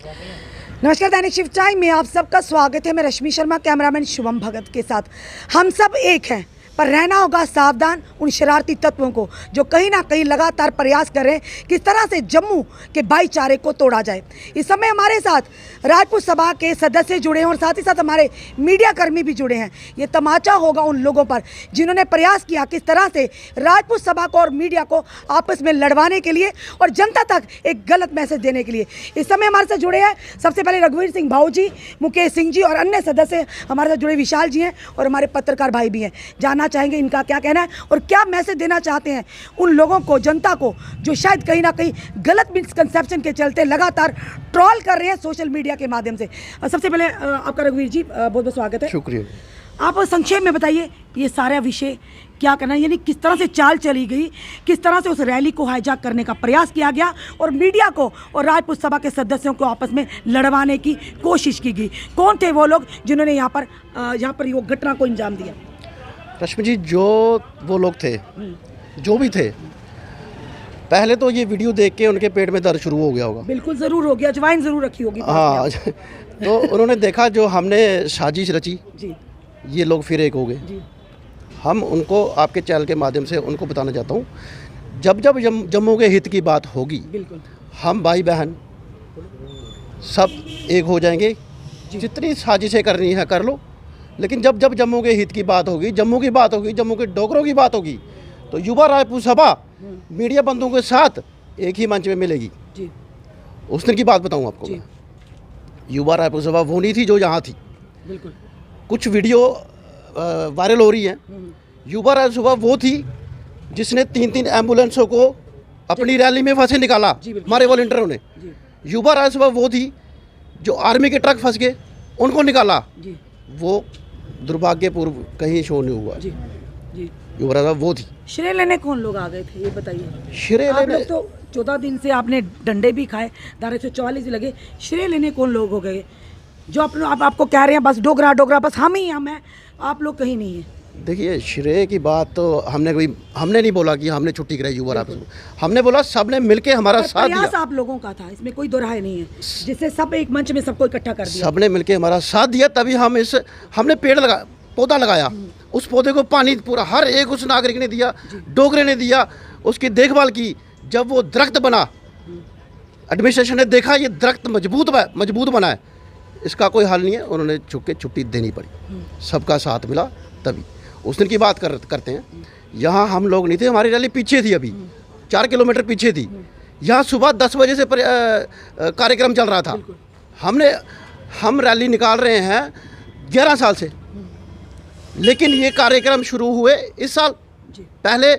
नमस्कार, दैनिक शिव टाइम में आप सबका स्वागत है। मैं रश्मि शर्मा, कैमरामैन शुभम भगत के साथ। हम सब एक हैं, पर रहना होगा सावधान उन शरारती तत्वों को जो कहीं ना कहीं लगातार प्रयास कर रहे हैं किस तरह से जम्मू के भाईचारे को तोड़ा जाए। इस समय हमारे साथ राजपूत सभा के सदस्य जुड़े हैं और साथ ही साथ हमारे मीडिया कर्मी भी जुड़े हैं। ये तमाचा होगा उन लोगों पर जिन्होंने प्रयास किया किस तरह से राजपूत सभा को और मीडिया को आपस में लड़वाने के लिए और जनता तक एक गलत मैसेज देने के लिए। इस समय हमारे साथ जुड़े हैं सबसे पहले रघुवीर सिंह भाऊ जी, मुकेश सिंह जी और अन्य सदस्य हमारे साथ जुड़े विशाल जी हैं और हमारे पत्रकार भाई भी हैं। जानना चाहेंगे इनका क्या कहना है और क्या मैसेज देना चाहते हैं उन लोगों को, जनता को, जो शायद कहीं ना कहीं गलत मिसकंसेप्शन के चलते लगातार ट्रोल कर रहे हैं सोशल मीडिया के माध्यम से। सबसे पहले आपका रघुवीर जी बहुत बहुत स्वागत है। शुक्रिया। आप संक्षेप में बताइए ये सारा विषय क्या करना है, यानी किस तरह से चाल चली गई, किस तरह से उस रैली को हाईजैक करने का प्रयास किया गया और मीडिया को और राजपूत सभा के सदस्यों को आपस में लड़वाने की कोशिश की गई। कौन थे वो लोग जिन्होंने यहाँ पर वो घटना को अंजाम दिया? रश्मि जी, जो वो लोग थे, जो भी थे, पहले तो ये वीडियो देख के उनके पेट में दर्द शुरू हो गया होगा। बिल्कुल ज़रूर हो गया, अजवाइन ज़रूर रखी होगी। हाँ तो उन्होंने देखा जो हमने साजिश रची जी, ये लोग फिर एक हो गए। जी, हम उनको आपके चैनल के माध्यम से उनको बताना चाहता हूँ, जब जब जम्मू के हित की बात होगी, बिल्कुल हम भाई बहन सब एक हो जाएंगे। जितनी साजिशें करनी है कर लो, लेकिन जब जब जम्मू के हित की बात होगी, जम्मू की बात होगी, जम्मू के डोगरों की बात होगी, तो युवा राजपूत सभा मीडिया बंधुओं के साथ एक ही मंच में मिलेगी। जी, उस दिन की बात बताऊं आपको मैं। युवा राजपूत सभा वो नहीं थी जो यहाँ थी। बिल्कुल कुछ वीडियो वायरल हो रही है। युवा राजपूत सभा वो थी जिसने 3-3 एम्बुलेंसों को अपनी रैली में फंसे निकाला, हमारे वॉलंटियरों ने। युवा राजपूत सभा वो थी जो आर्मी के ट्रक फंस गए उनको निकाला। वो दुर्भाग्यपूर्व कहीं शो नहीं हुआ। जी, जी। युवा राजपूत वो थी। श्रेय लेने कौन लोग आ गए थे ये बताइए। श्रेय लेने तो 14 दिन से आपने डंडे भी खाए, धारा 144 भी लगे। श्रेय लेने कौन लोग हो गए जो आपको कह रहे हैं बस डोगरा डोगरा, बस हम ही हम हैं, आप लोग कहीं नहीं हैं? देखिए, श्रेय की बात तो हमने नहीं बोला कि हमने छुट्टी कराई युवा राजपूत। हमने बोला सबने मिलके हमारा साथ दिया। प्रयास आप लोगों का था, इसमें कोई दो राय नहीं है, जिससे सब एक मंच में सबको इकट्ठा कर दिया। सबने मिलके हमारा साथ दिया, तभी हमने पौधा लगाया। उस पौधे को पानी पूरा हर एक उस नागरिक ने दिया, डोगरे ने दिया, उसकी देखभाल की। जब वो दरख्त बना, एडमिनिस्ट्रेशन ने देखा ये दरख्त मजबूत बना है, इसका कोई हल नहीं है, उन्होंने झुक के छुट्टी देनी पड़ी। सबका साथ मिला तभी। उस दिन की बात करते हैं। यहाँ हम लोग नहीं थे, हमारी रैली पीछे थी, अभी 4 किलोमीटर पीछे थी। यहाँ सुबह 10 बजे से कार्यक्रम चल रहा था। हम रैली निकाल रहे हैं 11 साल से, लेकिन ये कार्यक्रम शुरू हुए इस साल। पहले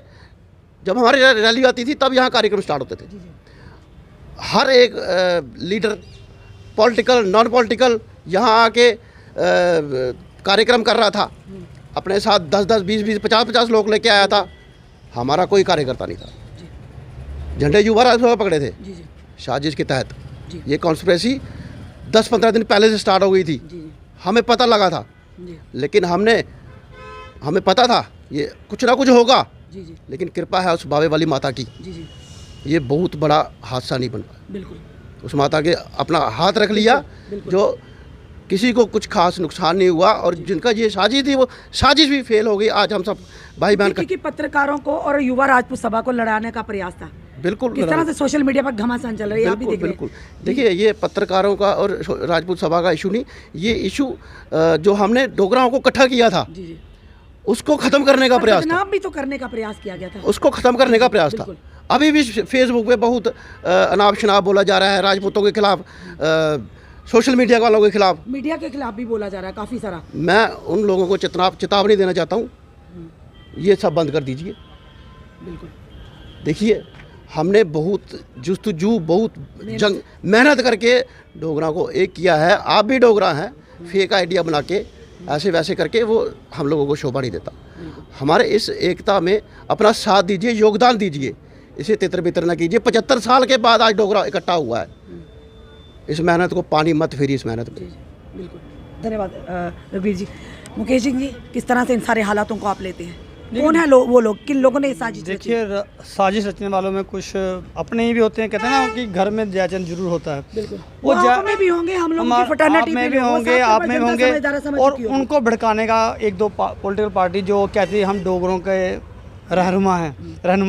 जब हमारी रैली आती थी तब यहाँ कार्यक्रम स्टार्ट होते थे। हर एक लीडर, पॉलिटिकल नॉन पॉलिटिकल, यहाँ आके कार्यक्रम कर रहा था। अपने साथ 10-10, 20-20, 50-50 लोग लेके आया था। हमारा कोई कार्यकर्ता नहीं था। झंडे युवा राजपूत सभा पकड़े थे साजिश के तहत। ये कॉन्स्पिरेसी 10-15 दिन पहले से स्टार्ट हो गई थी। हमें पता लगा था, लेकिन हमें पता था ये कुछ ना कुछ होगा, लेकिन कृपा है उस बावे वाली माता की। ये बहुत बड़ा हादसा नहीं बन पाया। बिल्कुल उस माता के अपना हाथ रख लिया, जो किसी को कुछ खास नुकसान नहीं हुआ, और जिनका ये साजिश थी वो साजिश भी फेल हो गई। आज हम सब भाई बहन की पत्रकारों को और युवा राजपूत सभा को लड़ाने का प्रयास था। बिल्कुल किस तरह से सोशल मीडिया पर घमासान चल रही है, आप भी देख रहे हैं। बिल्कुल देखिए, ये पत्रकारों का और राजपूत सभा का इशू नहीं, ये इशू जो हमने डोगराओं को इकट्ठा किया था उसको खत्म करने का प्रयास था। भी तो करने का प्रयास किया गया था, उसको खत्म करने का प्रयास था। अभी भी फेसबुक पे बहुत अनाप शनाप बोला जा रहा है राजपूतों के खिलाफ, सोशल मीडिया वालों के खिलाफ, मीडिया के खिलाफ भी बोला जा रहा है काफ़ी सारा। मैं उन लोगों को चेतावनी देना चाहता हूँ, ये सब बंद कर दीजिए। बिल्कुल देखिए, हमने बहुत जुस्तजू, बहुत जंग मेहनत करके डोगरा को एक किया है। आप भी डोगरा हैं, फेक आइडिया बना के ऐसे वैसे करके वो हम लोगों को शोभा नहीं देता। हमारे इस एकता में अपना साथ दीजिए, योगदान दीजिए, इसे तितर बितर न कीजिए। 75 साल के बाद आज डोगरा इकट्ठा हुआ है। इस मेहनत को पानी मत फेरिए इस मेहनत में। बिल्कुल धन्यवाद रघुवीर जी। मुकेश जी, किस तरह से इन सारे हालातों को आप लेते हैं? कौन है वो लोग, किन लोगों ने ये साजिश रची? देखिए, साजिश रचने वालों में कुछ अपने ही भी होते हैं, कहते हैं ना कि घर में जयचंद जरूर होता है। बिल्कुल, वो आप में भी होंगे, हम लोग की फटर्निटी में भी होंगे, आप में भी होंगे, और उनको भड़काने का एक दो पॉलिटिकल पार्टी जो कहती है हम डोगरों के रहनुमा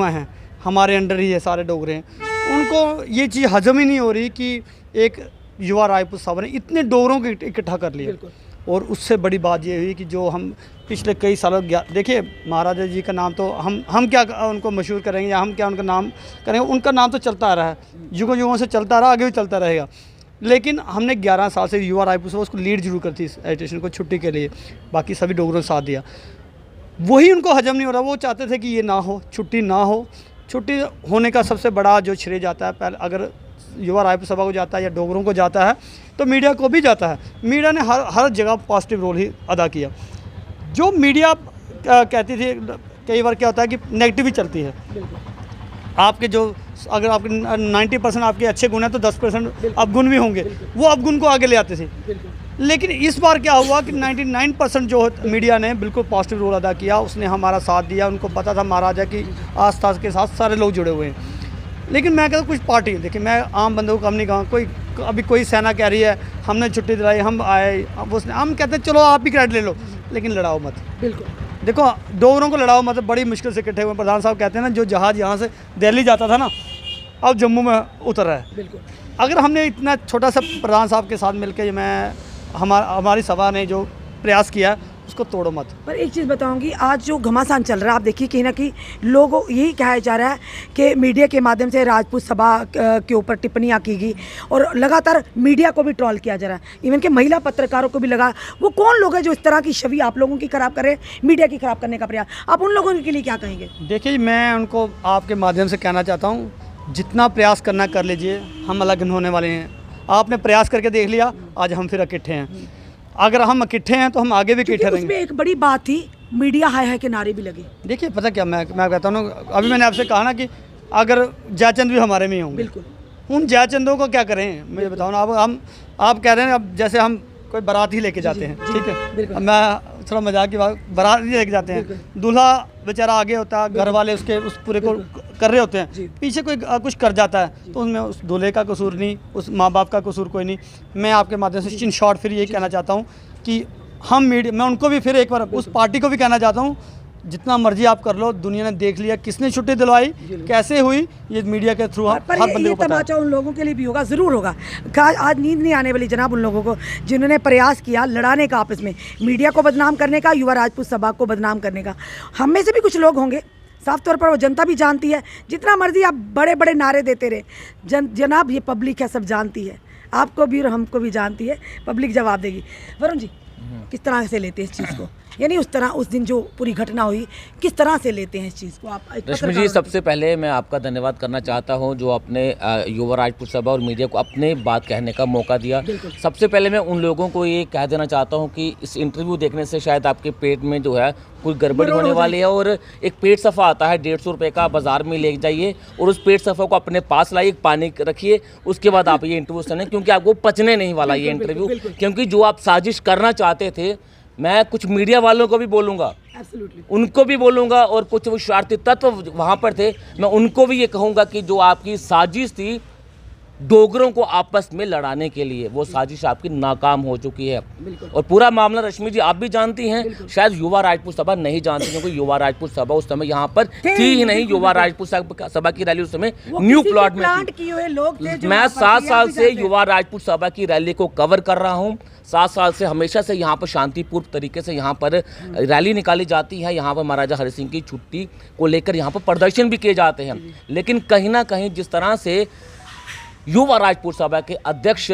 हैं, हमारे अंडर ही है सारे डोगरे हैं, उनको ये चीज़ हजम ही नहीं हो रही कि एक युवा राजपूत साहब ने इतने डोगरों को इकट्ठा कर लिया। और उससे बड़ी बात ये हुई कि जो हम पिछले कई सालों देखिए, महाराजा जी का नाम तो हम क्या उनको मशहूर करेंगे या हम क्या उनका नाम करेंगे, उनका नाम तो चलता आ रहा है, युगों युगों से चलता रहा, आगे भी चलता रहेगा। लेकिन हमने 11 साल से युवा राजपूत से उसको लीड जरूर करती इस एजुटेशन को छुट्टी के लिए, बाकी सभी डोगरों ने साथ दिया। वही उनको हजम नहीं हो रहा, वो चाहते थे कि ये ना हो, छुट्टी ना हो। छुट्टी होने का सबसे बड़ा जो श्रेय जाता है, पहले अगर युवा राजपूत सभा को जाता है या डोगरों को जाता है तो मीडिया को भी जाता है। मीडिया ने हर जगह पॉजिटिव रोल ही अदा किया। जो मीडिया कहती थी, कई बार क्या होता है कि नेगेटिव ही चलती है। आपके जो अगर आपके 90% आपके अच्छे गुण हैं तो 10% अवगुण भी होंगे, वो अवगुण को आगे ले आते थे। लेकिन इस बार क्या हुआ कि 99% जो मीडिया ने बिल्कुल पॉजिटिव रोल अदा किया, उसने हमारा साथ दिया। उनको पता था महाराजा की आस्था के साथ सारे लोग जुड़े हुए हैं। लेकिन मैं कहता हूँ कुछ पार्टी, देखिए मैं आम बंदों को कम नहीं कहूँ, अभी कोई सेना कह रही है हमने छुट्टी दिलाई, हम आए, उसने हम कहते हैं चलो आप भी क्रेडिट ले लो, लेकिन लड़ाओ मत। बिल्कुल, देखो डोगरों को लड़ाओ मत, बड़ी मुश्किल से इकट्ठे हुए। प्रधान साहब कहते हैं ना, जो जहाज़ यहाँ से दिल्ली जाता था ना, अब जम्मू में उतर रहा है। बिल्कुल, अगर हमने इतना छोटा सा प्रधान साहब के साथ मिलकर हमारी सभा ने जो प्रयास किया, उसको तोड़ो मत। पर एक चीज़ बताऊंगी, आज जो घमासान चल रहा है, आप देखिए कहीं ना कहीं लोगों यही कहा जा रहा है कि मीडिया के माध्यम से राजपूत सभा के ऊपर टिप्पणियां की गई और लगातार मीडिया को भी ट्रोल किया जा रहा है, इवन के महिला पत्रकारों को भी लगा। वो कौन लोग हैं जो इस तरह की छवि आप लोगों की खराब कर रहे हैं, मीडिया की खराब करने का प्रयास? आप उन लोगों के लिए क्या कहेंगे? देखिए, मैं उनको आपके माध्यम से कहना चाहता हूँ, जितना प्रयास करना कर लीजिए, हम अलग नहीं होने वाले हैं। आपने प्रयास करके देख लिया, आज हम फिर इकट्ठे हैं। अगर हम इकट्ठे हैं तो हम आगे भी इकट्ठे रहेंगे। उसमें एक बड़ी बात थी, मीडिया हाय हाय के नारे भी लगे। देखिए, पता क्या, मैं कहता हूँ, अभी मैंने आपसे कहा ना कि अगर जयचंद भी हमारे में ही होंगे, बिल्कुल, उन जयचंदों को क्या करें मुझे बताओ ना। अब आप कह रहे हैं, अब जैसे हम कोई बारात ही लेके जाते हैं, ठीक है, अब मैं थोड़ा मजाक की बात, बारात ही लेके जाते हैं, दूल्हा बेचारा आगे होता है, घर वाले उसके उस पूरे को कर रहे होते हैं, पीछे कोई कुछ कर जाता है तो उसमें उस दूल्हे का कसूर नहीं, उस माँ बाप का कसूर कोई नहीं। मैं आपके माध्यम से इन शॉर्ट फिर यही कहना चाहता हूँ कि हम मीडिया, मैं उनको भी फिर एक बार उस पार्टी को भी कहना चाहता हूँ, जितना मर्जी आप कर लो, दुनिया ने देख लिया किसने छुट्टी दिलवाई, कैसे हुई, ये मीडिया के थ्रू हर बंदे को पता है। तमाचा उन लोगों के लिए भी होगा, ज़रूर होगा। आज नींद नहीं आने वाली जनाब उन लोगों को जिन्होंने प्रयास किया लड़ाने का, आपस में मीडिया को बदनाम करने का, युवा राजपूत सभा को बदनाम करने का। हम में से भी कुछ लोग होंगे, साफ तौर पर वो जनता भी जानती है। जितना मर्जी आप बड़े बड़े नारे देते रहे, जनाब ये पब्लिक है, सब जानती है, आपको भी और हमको भी जानती है, पब्लिक जवाब देगी। वरुण जी, किस तरह से लेते हैं इस चीज़ को, यानी उस तरह उस दिन जो पूरी घटना हुई, किस तरह से लेते हैं इस चीज़ को आप? रश्मि जी, सबसे पहले मैं आपका धन्यवाद करना चाहता हूं जो अपने युवा राजपूत सभा और मीडिया को अपने बात कहने का मौका दिया। सबसे पहले मैं उन लोगों को ये कह देना चाहता हूं कि इस इंटरव्यू देखने से शायद आपके पेट में जो है कोई गड़बड़ी होने वाली है। और एक पेट सफ़ा आता है 150 रुपये का, बाज़ार में ले जाइए और उस पेट सफ़ा को अपने पास लाइए, पानी रखिए, उसके बाद आप ये इंटरव्यू सुनें, क्योंकि आपको पचने नहीं वाला ये इंटरव्यू। क्योंकि जो आप साजिश करना चाहते थे, मैं कुछ मीडिया वालों को भी बोलूँगा, उनको भी बोलूँगा, और कुछ वो शरारती तत्व वहाँ पर थे, मैं उनको भी ये कहूँगा कि जो आपकी साजिश थी डोगरों को आपस में लड़ाने के लिए, वो साजिश आपकी नाकाम हो चुकी है। और पूरा मामला रश्मि जी आप भी जानती हैं, शायद युवा राजपूत सभा नहीं जानती, क्योंकि युवा राजपूत सभा उस समय यहाँ पर थी ही नहीं। युवा राजपूत सभा की रैली उस समय न्यू प्लॉट में थी। मैं 7 साल से युवा राजपूत सभा की रैली को कवर कर रहा हूँ। 7 साल से हमेशा से यहाँ पर शांतिपूर्ण तरीके से यहाँ पर रैली निकाली जाती है। यहाँ पर महाराजा हरि सिंह की छुट्टी को लेकर यहाँ पर प्रदर्शन भी किए जाते हैं। लेकिन कहीं ना कहीं जिस तरह से युवा राजपूत सभा के अध्यक्ष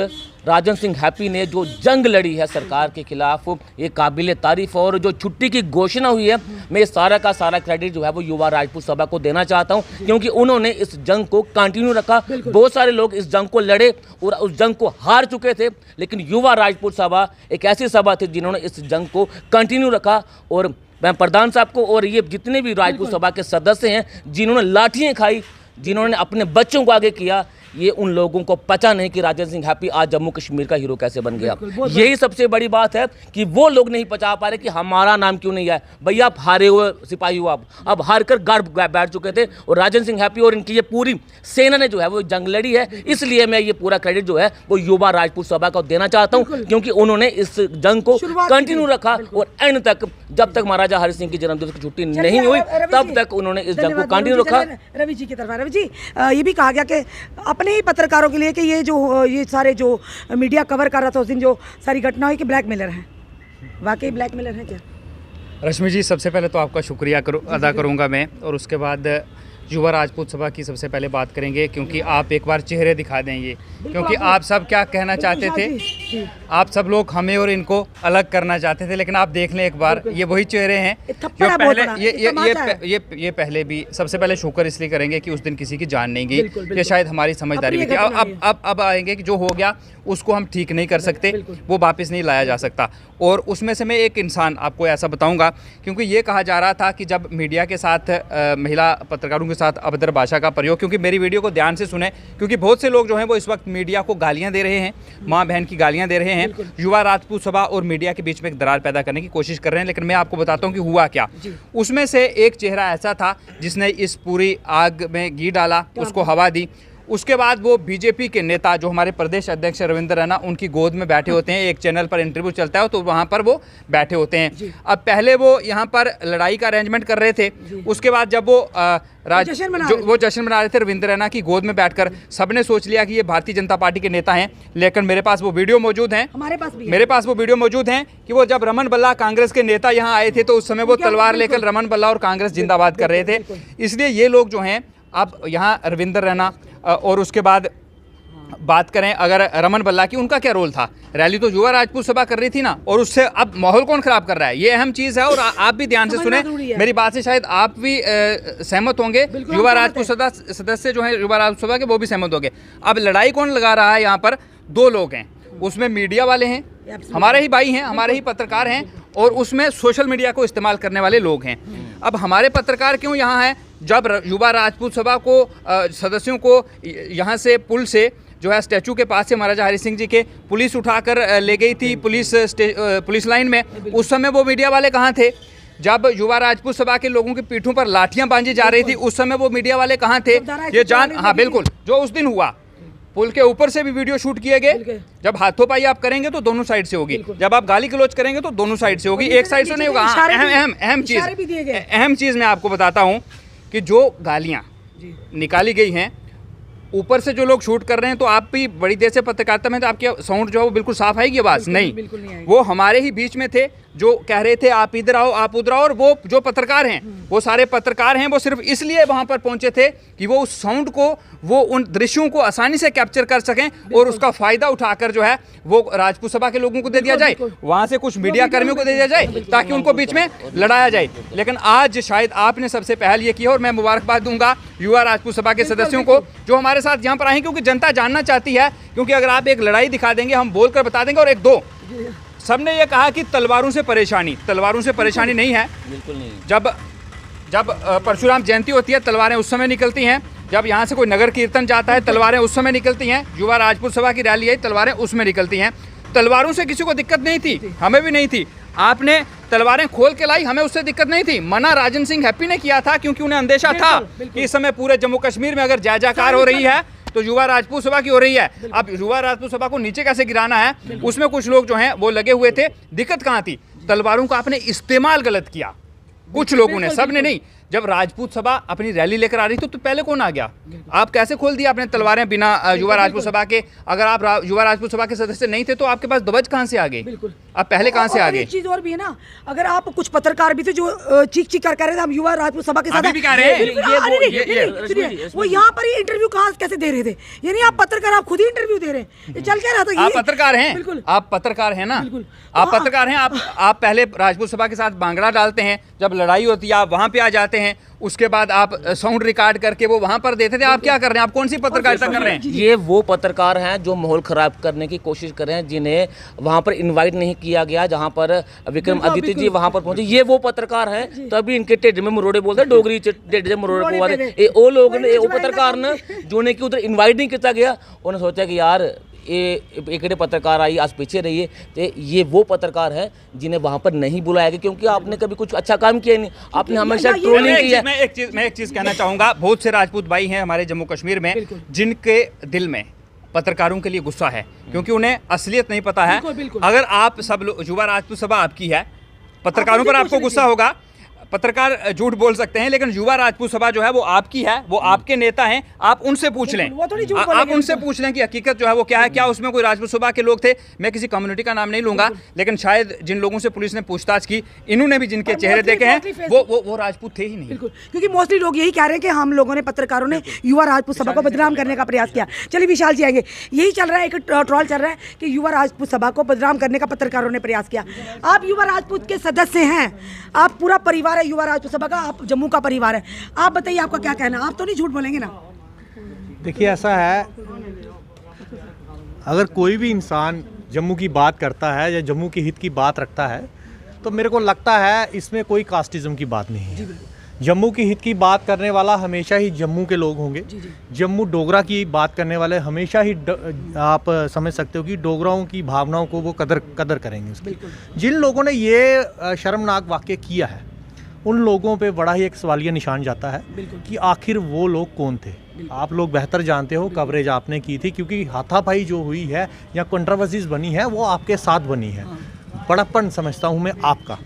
राजन सिंह हैप्पी ने जो जंग लड़ी है सरकार के खिलाफ, ये काबिल तारीफ। और जो छुट्टी की घोषणा हुई है, मैं सारा का सारा क्रेडिट जो है वो युवा राजपूत सभा को देना चाहता हूं, क्योंकि उन्होंने इस जंग को कंटिन्यू रखा। बहुत सारे लोग इस जंग को लड़े और उस जंग को हार चुके थे, लेकिन युवा राजपूत सभा एक ऐसी सभा थी जिन्होंने इस जंग को कंटिन्यू रखा। और मैं प्रधान साहब को और ये जितने भी राजपूत सभा के सदस्य हैं जिन्होंने लाठियाँ खाई, जिन्होंने अपने बच्चों को आगे किया, ये उन लोगों को पता नहीं कि राजन सिंह हैप्पी आज जम्मू कश्मीर का हीरो कैसे बन गया। यही सबसे बड़ी बात है कि वो लोग नहीं पचा पा रहे कि हमारा नाम क्यों नहीं है। भैया आप हारे हुए सिपाही हो, अब हार कर गाड़ बैठ चुके थे और राजन सिंह हैप्पी और इनकी ये पूरी सेना ने जो है वो जंग लड़ी है। इसलिए मैं ये पूरा क्रेडिट जो है वो युवा राजपूत सभा को देना चाहता हूँ, क्योंकि उन्होंने इस जंग को कंटिन्यू रखा और एंड तक, जब तक महाराजा हरि सिंह की जन्मदिवस की छुट्टी नहीं हुई तब तक उन्होंने इस जंग को कंटिन्यू रखा। रवि जी की तरफ रवि जी, ये भी कहा गया कि अपने ही पत्रकारों के लिए कि ये सारे जो मीडिया कवर कर रहा था उस दिन जो सारी घटना हुई कि ब्लैकमेलर हैं, वाकई ब्लैकमेलर हैं क्या? रश्मि जी, सबसे पहले तो आपका शुक्रिया अदा करूंगा मैं, और उसके बाद युवा राजपूत सभा की सबसे पहले बात करेंगे, क्योंकि आप एक बार चेहरे दिखा दें ये, क्योंकि आप सब क्या कहना चाहते थे, आप सब लोग हमें और इनको अलग करना चाहते थे, लेकिन आप देख लें एक बार, ये वही चेहरे हैं जो पहले ये पहले भी। सबसे पहले शुक्र इसलिए करेंगे कि उस दिन किसी की जान नहीं गई, ये शायद हमारी समझदारी भी थी। अब आएंगे कि जो हो गया उसको हम ठीक नहीं कर सकते, वो वापस नहीं लाया जा सकता। और उसमें से मैं एक इंसान आपको ऐसा बताऊंगा, क्योंकि ये कहा जा रहा था कि जब मीडिया के साथ महिला पत्रकारों के साथ अभद्र भाषा का प्रयोग, क्योंकि मेरी वीडियो को ध्यान से सुने, क्योंकि बहुत से लोग जो हैं वो इस वक्त मीडिया को गालियां दे रहे हैं, माँ बहन की गालियां दे रहे हैं, युवा राजपूत सभा और मीडिया के बीच में एक दरार पैदा करने की कोशिश कर रहे हैं। लेकिन मैं आपको बताता हूँ कि हुआ क्या। उसमें से एक चेहरा ऐसा था जिसने इस पूरी आग में घी डाला, उसको हवा दी। उसके बाद वो बीजेपी के नेता जो हमारे प्रदेश अध्यक्ष रविंद्र रैना, उनकी गोद में बैठे होते हैं। एक चैनल पर इंटरव्यू चलता है तो वहाँ पर वो बैठे होते हैं। अब पहले वो यहाँ पर लड़ाई का अरेंजमेंट कर रहे थे, उसके बाद जब वो जश्न मना रहे थे रविंद्र रैना की गोद में बैठकर, सबने सोच लिया कि ये भारतीय जनता पार्टी के नेता हैं। लेकिन मेरे पास वो वीडियो मौजूद हैं, मेरे पास वो वीडियो मौजूद हैं कि वो जब रमन बल्ला कांग्रेस के नेता यहाँ आए थे तो उस समय वो तलवार लेकर रमन बल्ला और कांग्रेस जिंदाबाद कर रहे थे। इसलिए ये लोग जो हैं अब यहाँ रविंद्र रैना, और उसके बाद बात करें अगर रमन बल्ला की, उनका क्या रोल था? रैली तो युवा राजपूत सभा कर रही थी ना, और उससे अब माहौल कौन खराब कर रहा है, ये अहम चीज़ है। और आप भी ध्यान से सुने मेरी बात से, शायद आप भी सहमत होंगे, युवा राजपूत सदस्य जो है युवा राजपूत सभा के वो भी सहमत होंगे। अब लड़ाई कौन लगा रहा है यहाँ पर? दो लोग हैं, उसमें मीडिया वाले हैं, हमारे ही भाई हैं, हमारे ही पत्रकार हैं, और उसमें सोशल मीडिया को इस्तेमाल करने वाले लोग हैं। अब हमारे पत्रकार क्यों यहाँ हैं? जब युवा राजपूत सभा को सदस्यों को यहाँ से पुल से जो है स्टैचू के पास से महाराजा हरि सिंह जी के पुलिस उठाकर ले गई थी पुलिस लाइन में, उस समय वो मीडिया वाले कहाँ थे? जब युवा राजपूत सभा के लोगों की पीठों पर लाठियां बांधी जा रही थी, उस समय वो मीडिया वाले कहाँ थे? ये जान, हाँ बिल्कुल, जो उस दिन हुआ पुल के ऊपर से भी वीडियो शूट किए गए। जब हाथों पाई आप करेंगे तो दोनों साइड से होगी, जब आप गाली गलौज करेंगे तो दोनों साइड से होगी, एक साइड से नहीं होगा। अहम चीज मैं आपको बताता हूँ कि जो गालियां निकाली गई हैं ऊपर से जो लोग शूट कर रहे हैं, तो आप भी बड़ी देर से पत्रकारिता में, तो आपकी साउंड जो है वो बिल्कुल साफ आएगी आवाज़? नहीं, वो हमारे ही बीच में थे जो कह रहे थे आप इधर आओ, आप उधर आओ। और वो जो पत्रकार हैं, वो सारे पत्रकार हैं, वो सिर्फ इसलिए वहाँ पर पहुँचे थे कि वो उस साउंड को, वो उन दृश्यों को आसानी से कैप्चर कर सकें और उसका फ़ायदा उठाकर जो है वो राजपूत सभा के लोगों को दे दिया जाए, वहाँ से कुछ मीडिया कर्मियों को दे दिया जाए, ताकि उनको बीच में लड़ाया जाए। लेकिन आज शायद आपने सबसे पहल ये की है, और मैं मुबारकबाद दूंगा युवा राजपूत सभा के सदस्यों को जो हमारे साथ यहाँ पर आए, क्योंकि जनता जानना चाहती है। क्योंकि अगर आप एक लड़ाई दिखा देंगे, हम बोल कर बता देंगे, और एक दो सबने ये कहा कि तलवारों से परेशानी नहीं है। बिल्कुल नहीं। जब परशुराम जयंती होती है, तलवारें उस समय निकलती हैं। जब यहाँ से कोई नगर कीर्तन जाता है, तलवारें उस समय निकलती हैं। युवा राजपूत सभा की रैली है, तलवारें उसमें निकलती हैं। तलवारों से किसी को दिक्कत नहीं थी, हमें भी नहीं थी। आपने तलवारें खोल के लाई, हमें उससे दिक्कत नहीं थी। मना राजन सिंह हैप्पी ने किया था, क्योंकि उन्हें अंदेशा था कि इस समय पूरे जम्मू कश्मीर में अगर जय जयकार हो रही है तो युवा राजपूत सभा की हो रही है। अब युवा राजपूत सभा को नीचे कैसे गिराना है, उसमें कुछ लोग जो हैं वो लगे हुए थे। दिक्कत कहाँ थी? तलवारों का आपने इस्तेमाल गलत किया, कुछ लोगों ने, सबने नहीं। जब राजपूत सभा अपनी रैली लेकर आ रही थी तो पहले कौन आ गया? आप कैसे खोल दिया आपने तलवारें बिना युवा राजपूत सभा के? अगर आप युवा राजपूत सभा के सदस्य नहीं थे तो आपके पास ध्वज कहाँ से आ गए? आप पहले कहाँ से आ गए? एक चीज और भी है ना, अगर आप कुछ पत्रकार भी थे जो चीख चीख कर रहे थे हम युवा राजपूत सभा के साथ भी कह रहे हैं, वो यहाँ पर ही इंटरव्यू कहाँ कैसे दे रहे थे? यानी आप पत्रकार, आप खुद ही इंटरव्यू दे रहे हैं, ये चल क्या रहा था? आप पत्रकार हैं, आप पत्रकार हैं ना, आप पत्रकार हैं। आप पहले राजपूत सभा के साथ बांगड़ा डालते हैं, जब लड़ाई होती है आप वहाँ पे आ जाते हैं। हैं, उसके बाद आप साउंड रिकॉर्ड करके वो वहाँ पर देते थे। आप क्या कर रहे हैं? आप कौन सी पत्रकारिता कर रहे हैं? ये वो पत्रकार हैं जो माहौल खराब करने की कोशिश कर रहे हैं, जिन्हें वहाँ पर इनवाइट नहीं किया गया, जहाँ पर विक्रम आदित्य जी वहाँ पर पहुंचे। ये वो पत्रकार हैं तभी इनके टेढ़े में मरोड़े बोलते हैं, डोगरी टेढ़े मरोड़े बोलते हैं। वो लोग ने, वो पत्रकार ने जो ने कि उधर इन्वाइट नहीं किया गया, उन्होंने सोचा कि यार एक पत्रकार आई, आज पीछे रहिए। तो ये वो पत्रकार है जिन्हें वहाँ पर नहीं बुलाया गया, क्योंकि आपने कभी कुछ अच्छा काम किया नहीं, आपने हमेशा ट्रोलिंग किया। मैं एक चीज़ कहना चाहूँगा, बहुत से राजपूत भाई हैं हमारे जम्मू कश्मीर में जिनके दिल में पत्रकारों के लिए गुस्सा है, क्योंकि उन्हें असलियत नहीं पता है। अगर आप सब लोग, युवा राजपूत सभा आपकी है, पत्रकारों पर आपको गुस्सा होगा, पत्रकार झूठ बोल सकते हैं, लेकिन युवा राजपूत सभा जो है वो आपकी है, वो आपके नेता हैं, आप उनसे पूछ लें, आप उनसे पूछ लें कि हकीकत जो है वो क्या है, क्या उसमें कोई राजपूत सभा के लोग थे। मैं किसी कम्युनिटी का नाम नहीं लूंगा, लेकिन शायद जिन लोगों से पुलिस ने पूछताछ की, इन्होंने भी जिनके चेहरे देखे हैं वो राजपूत थे ही नहीं। क्योंकि मोस्टली लोग यही कह रहे हैं कि हम लोगों ने, पत्रकारों ने युवा राजपूत सभा को बदनाम करने का प्रयास किया। चलिए विशाल जी आएंगे। यही चल रहा है, एक ट्रॉल चल रहा है कि युवा राजपूत सभा को बदनाम करने का पत्रकारों ने प्रयास किया। आप युवा राजपूत के सदस्य हैं, आप पूरा परिवार है युवा राजपूत सभा का, आप जम्मू का परिवार है, आप बताइए आपका क्या कहना है? आप तो नहीं झूठ बोलेंगे ना? देखिए ऐसा है, अगर कोई भी इंसान जम्मू की बात करता है या जम्मू के हित की बात रखता है, तो मेरे को लगता है इसमें कोई कास्टिज्म की बात नहीं है। जम्मू की हित की बात करने वाला हमेशा ही जम्मू के लोग होंगे। जम्मू डोगरा की बात करने वाले हमेशा ही आप समझ सकते हो कि डोगराओं की भावनाओं को वो कदर करेंगे उसकी। जिन लोगों ने ये शर्मनाक वाक़या किया है, उन लोगों पे बड़ा ही एक सवालिया निशान जाता है कि आखिर वो लोग कौन थे। आप लोग बेहतर जानते हो, कवरेज आपने की थी, क्योंकि हाथापाई जो हुई है या कंट्रोवर्सीज बनी है वो आपके साथ बनी है। बड़प्पन समझता हूँ मैं आपका।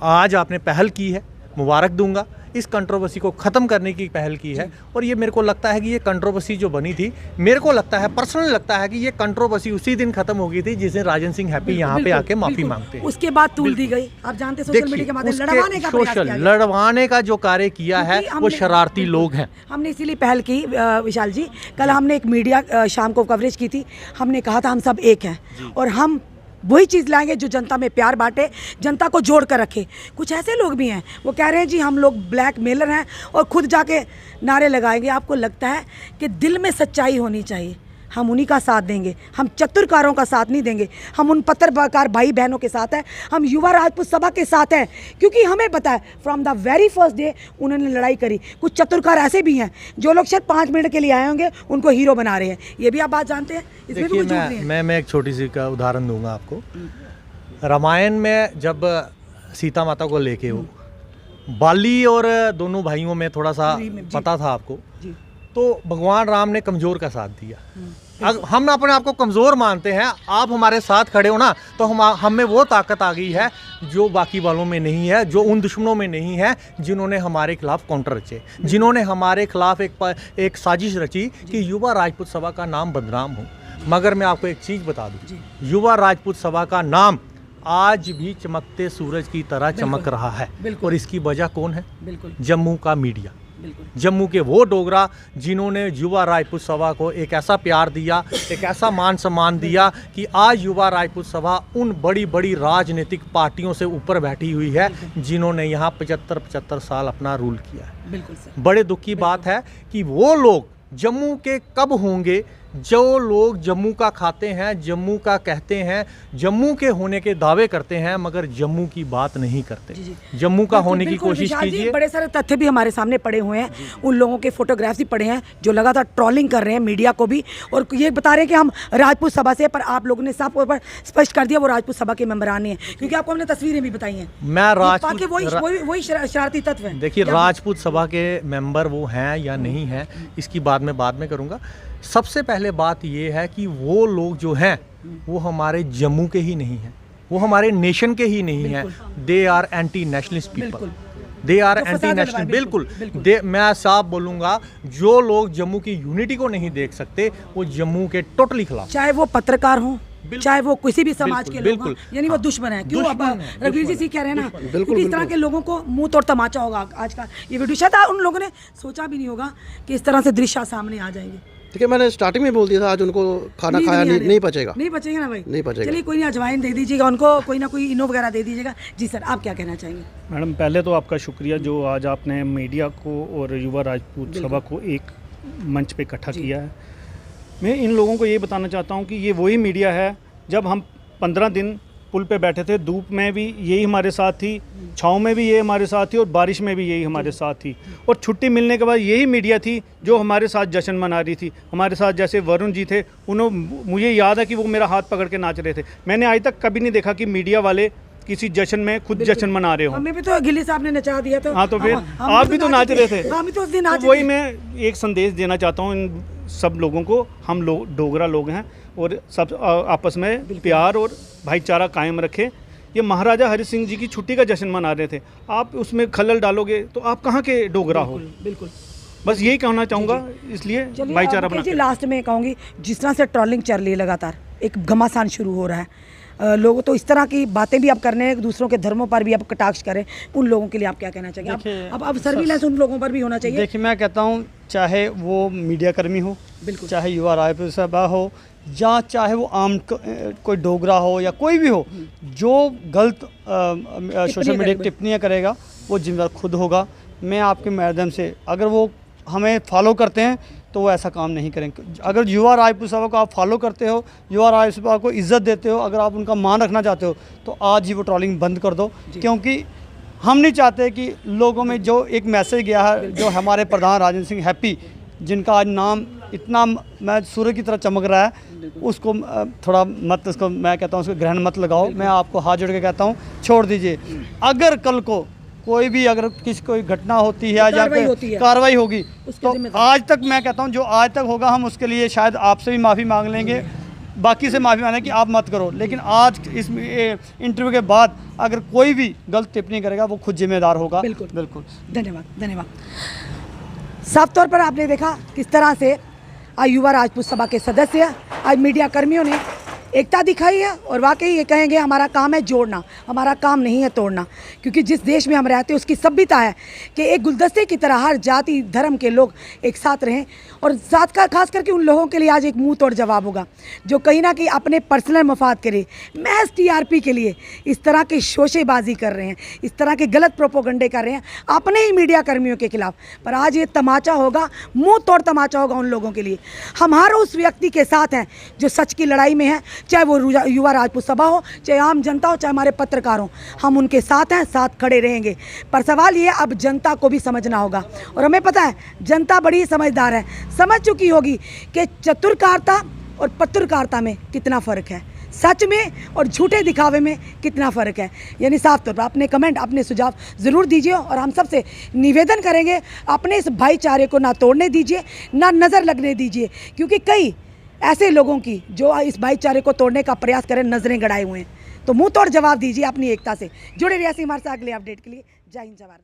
आज आपने पहल की है, मुबारक दूंगा। इस कंट्रोवर्सी को ख़त्म करने की पहल की है, और ये मेरे को लगता है कि ये कंट्रोवर्सी जो बनी थी, मेरे को लगता है, पर्सनली लगता है कि ये कंट्रोवर्सी उसी दिन खत्म हो गई थी जिस दिन राजन सिंह हैप्पी यहाँ पे आके माफी मांगते हैं। उसके बाद तूल दी गई। आप जानते हैं सोशल मीडिया के माध्यम से लड़वाने का जो कार्य किया है वो शरारती लोग हैं। हमने इसीलिए पहल की विशाल जी। कल हमने एक मीडिया शाम को कवरेज की थी, हमने कहा था हम सब एक हैं और हम वही चीज़ लाएंगे जो जनता में प्यार बांटे, जनता को जोड़ कर रखे। कुछ ऐसे लोग भी हैं वो कह रहे हैं जी हम लोग ब्लैक मेलर हैं और खुद जाके नारे लगाएंगे। आपको लगता है कि दिल में सच्चाई होनी चाहिए, हम उन्हीं का साथ देंगे, हम चतुरकारों का साथ नहीं देंगे। हम उन पत्रकार भाई बहनों के साथ हैं, हम युवा राजपूत सभा के साथ हैं, क्योंकि हमें पता है from the very first day उन्होंने लड़ाई करी। कुछ चतुरकार ऐसे भी हैं जो लोग शायद 5 मिनट के लिए आए होंगे, उनको हीरो बना रहे हैं। ये भी आप बात जानते हैं, इसमें भी कुछ झूठ नहीं है। मैं एक छोटी सी का उदाहरण दूंगा आपको। रामायण में जब सीता माता को लेके वो बाली और दोनों भाइयों में थोड़ा सा पता था आपको, तो भगवान राम ने कमज़ोर का साथ दिया। हम अपने आप को कमज़ोर मानते हैं, आप हमारे साथ खड़े हो ना, तो हम में वो ताकत आ गई है जो बाकी वालों में नहीं है, जो उन दुश्मनों में नहीं है जिन्होंने हमारे खिलाफ काउंटर रचे, जिन्होंने हमारे खिलाफ एक साजिश रची कि युवा राजपूत सभा का नाम बदनाम हो। मगर मैं आपको एक चीज़ बता दूँ, युवा राजपूत सभा का नाम आज भी चमकते सूरज की तरह चमक रहा है, और इसकी वजह कौन है? जम्मू का मीडिया, जम्मू के वो डोगरा जिन्होंने युवा राजपूत सभा को एक ऐसा प्यार दिया, एक ऐसा मान सम्मान दिया कि आज युवा राजपूत सभा उन बड़ी बड़ी राजनीतिक पार्टियों से ऊपर बैठी हुई है जिन्होंने यहाँ 75 साल अपना रूल किया है। बिल्कुल सर। बड़े दुख की बात है कि वो लोग जम्मू के कब होंगे जो लोग जम्मू का खाते हैं, जम्मू का कहते हैं, जम्मू के होने के दावे करते हैं, मगर जम्मू की बात नहीं करते। जम्मू का होने की कोशिश कीजिए। बड़े सारे तथ्य भी हमारे सामने पड़े हुए हैं, उन लोगों के फोटोग्राफ्स भी पड़े हैं जो लगातार ट्रोलिंग कर रहे हैं मीडिया को भी, और ये बता रहे हैं कि हम राजपूत सभा से, पर आप लोगों ने साफ तौर पर स्पष्ट कर दिया वो राजपूत सभा के मेंबरान नहीं है, क्योंकि आपको हमने तस्वीरें भी बताई हैं। मैं राजपूत, वही शरारती तत्व है। देखिए, राजपूत सभा के मेंबर वो हैं या नहीं हैं, इसकी बात मैं बाद में करूँगा। सबसे पहले बात ये है कि वो लोग जो हैं वो हमारे जम्मू के ही नहीं हैं, वो हमारे नेशन के ही नहीं हैं। They are anti nationalist people, they are anti national. बिल्कुल, मैं साफ बोलूँगा, जो लोग जम्मू की यूनिटी को नहीं देख सकते वो जम्मू के टोटली खिलाफ, चाहे वो पत्रकार हों, चाहे वो किसी भी समाज के लोग, यानी वो दुश्मन है। क्यों रघुवीर जी कह रहे हैं ना, क्योंकि इस तरह के लोगों को मुंह तोड़ तमाचा होगा आज का ये वीडियो। शायद उन लोगों ने सोचा भी नहीं होगा कि इस तरह से दृश्य सामने आ जाएंगे। ठीक है, मैंने स्टार्टिंग में बोल दिया था आज उनको खाना नींद खाया नहीं आ रही। नहीं पचेगा। नहीं बचेगा ना भाई, नहीं बचेगा। चलिए कोई नहीं, अजवाइन दे दीजिएगा उनको, कोई ना कोई इनो वगैरह दे दीजिएगा। जी सर, आप क्या कहना चाहेंगे? मैडम पहले तो आपका शुक्रिया जो आज आपने मीडिया को और युवा राजपूत सभा को एक मंच पे इकट्ठा किया है। मैं इन लोगों को ये बताना चाहता हूँ कि ये वही मीडिया है, जब हम 15 दिन पुल पे बैठे थे, धूप में भी यही हमारे साथ थी, छाँव में भी ये हमारे साथ थी और बारिश में भी यही हमारे साथ थी, और छुट्टी मिलने के बाद यही मीडिया थी जो हमारे साथ जश्न मना रही थी। हमारे साथ जैसे वरुण जी थे, उन्होंने, मुझे याद है कि वो मेरा हाथ पकड़ के नाच रहे थे। मैंने आज तक कभी नहीं देखा कि मीडिया वाले किसी जश्न में खुद जश्न मना रहे हो। हमें भी तो गिल्ली साहब ने नचा दिया तो। हाँ, तो फिर हम आप भी तो नाच रहे थे। हम भी तो उस दिन नाच तो वही मैं एक संदेश देना चाहता हूँ इन सब लोगों को। हम लोग डोगरा लोग हैं और सब आपस में प्यार और भाईचारा कायम रखें। ये महाराजा हरि सिंह जी की छुट्टी का जश्न मना रहे थे, आप उसमें खलल डालोगे तो आप कहाँ के डोगरा हो? बिल्कुल। बस यही कहना चाहूँगा, इसलिए भाईचारा बना। लास्ट में कहूँगी, जिस तरह से ट्रोलिंग चल रही है लगातार, एक घमासान शुरू हो रहा है, लोग तो इस तरह की बातें भी आप करने हैं, दूसरों के धर्मों पर भी आप कटाक्ष करें, उन लोगों के लिए आप क्या कहना चाहिए? अब सर्विलेंस उन लोगों पर भी होना चाहिए। देखिए, मैं कहता हूँ चाहे वो मीडिया कर्मी हो, बिल्कुल, चाहे युवा राजपूत सभा हो, या चाहे वो आम कोई डोगरा हो या कोई भी हो, जो गलत सोशल मीडिया की टिप्पणियाँ करेगा वो जिम्मेदार खुद होगा। मैं आपके माध्यम से, अगर वो हमें फॉलो करते हैं तो वो ऐसा काम नहीं करेंगे। अगर युवा राजपूत सभा को आप फॉलो करते हो, युवा राजपूत सभा को इज्जत देते हो, अगर आप उनका मान रखना चाहते हो, तो आज ही वो ट्रोलिंग बंद कर दो, क्योंकि हम नहीं चाहते कि लोगों में जो एक मैसेज गया है, जो हमारे प्रधान राजेंद्र सिंह हैप्पी, जिनका आज नाम इतना मैं सूर्य की तरह चमक रहा है, उसको थोड़ा मत, उसको मैं कहता हूँ उसको ग्रहण मत लगाओ। मैं आपको हाथ जोड़ के कहता हूँ, छोड़ दीजिए। अगर कल को कोई भी अगर किसी कोई घटना होती है या कार्रवाई होगी, तो आज तक मैं कहता हूँ जो आज तक होगा, हम उसके लिए शायद आपसे भी माफ़ी मांग लेंगे, बाकी से माफ़ी मांगे कि आप मत करो। लेकिन आज इस इंटरव्यू के बाद अगर कोई भी गलत टिप्पणी करेगा, वो खुद जिम्मेदार होगा। बिल्कुल बिल्कुल। धन्यवाद। साफ तौर पर आपने देखा किस तरह से आज युवा राजपूत सभा के सदस्य, आज मीडिया कर्मियों ने एकता दिखाई है, और वाकई ये कहेंगे हमारा काम है जोड़ना, हमारा काम नहीं है तोड़ना। क्योंकि जिस देश में हम रहते हैं उसकी सभ्यता है कि एक गुलदस्ते की तरह हर जाति धर्म के लोग एक साथ रहें, और साथ का खास करके उन लोगों के लिए आज एक मुंह तोड़ जवाब होगा जो कहीं ना कहीं अपने पर्सनल मफाद के लिए, महज टीआरपी के लिए इस तरह की शोशेबाजी कर रहे हैं, इस तरह के गलत प्रोपोगंडे कर रहे हैं अपने ही मीडिया कर्मियों के खिलाफ। पर आज ये तमाचा होगा, मुंह तोड़ तमाचा होगा उन लोगों के लिए। हम हर उस व्यक्ति के साथ हैं जो सच की लड़ाई में है, चाहे वो युवा राजपूत सभा हो, चाहे आम जनता हो, चाहे हमारे पत्रकार हो, हम उनके साथ हैं, साथ खड़े रहेंगे। पर सवाल ये अब जनता को भी समझना होगा, और हमें पता है जनता बड़ी समझदार है, समझ चुकी होगी कि चतुरकारिता और पत्रकारिता में कितना फ़र्क है, सच में और झूठे दिखावे में कितना फ़र्क है। यानी साफ तौर पर अपने कमेंट, अपने सुझाव ज़रूर दीजिए, और हम सबसे निवेदन करेंगे अपने इस भाईचारे को ना तोड़ने दीजिए, ना नज़र लगने दीजिए, क्योंकि कई ऐसे लोगों की जो इस भाईचारे को तोड़ने का प्रयास करें, नजरें गड़ाए हुए हैं। तो मुंह तोड़ जवाब दीजिए अपनी एकता से। जुड़े रहिए हमारे साथ अगले अपडेट के लिए। जय हिंद, जय भारत।